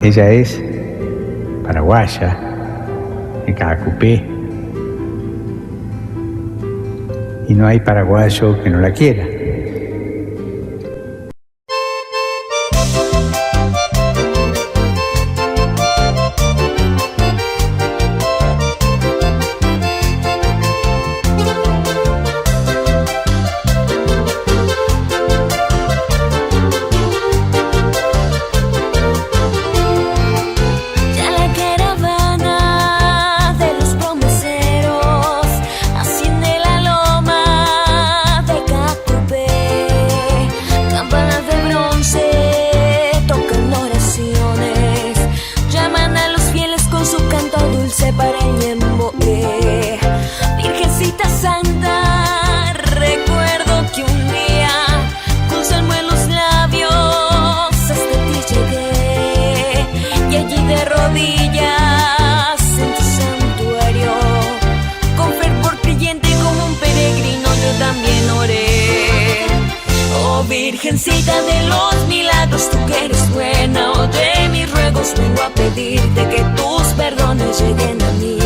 Ella es paraguaya, de Caacupé, y no hay paraguayo que no la quiera. Para el Ñemboé, Virgencita Santa, recuerdo que un día con salmo en los labios hasta ti llegué, y allí de rodillas en tu santuario, con fervor creyente como un peregrino yo también oré. Oh Virgencita de los milagros, tú que eres buena, oye mis ruegos, vengo a pedirte que tus perdones lleguen a mí.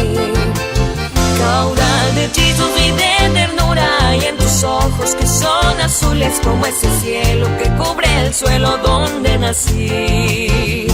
Caudal de hechizos y de ternura, y en tus ojos que son azules como ese cielo que cubre el suelo donde nací.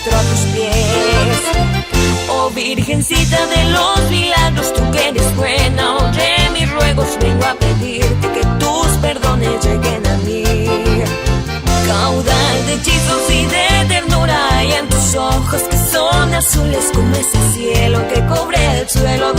A tus pies, oh Virgencita de los milagros, tú que eres buena, oye mis ruegos, vengo a pedirte que tus perdones lleguen a mí. Caudal de hechizos y de ternura, y en tus ojos que son azules como ese cielo que cubre el suelo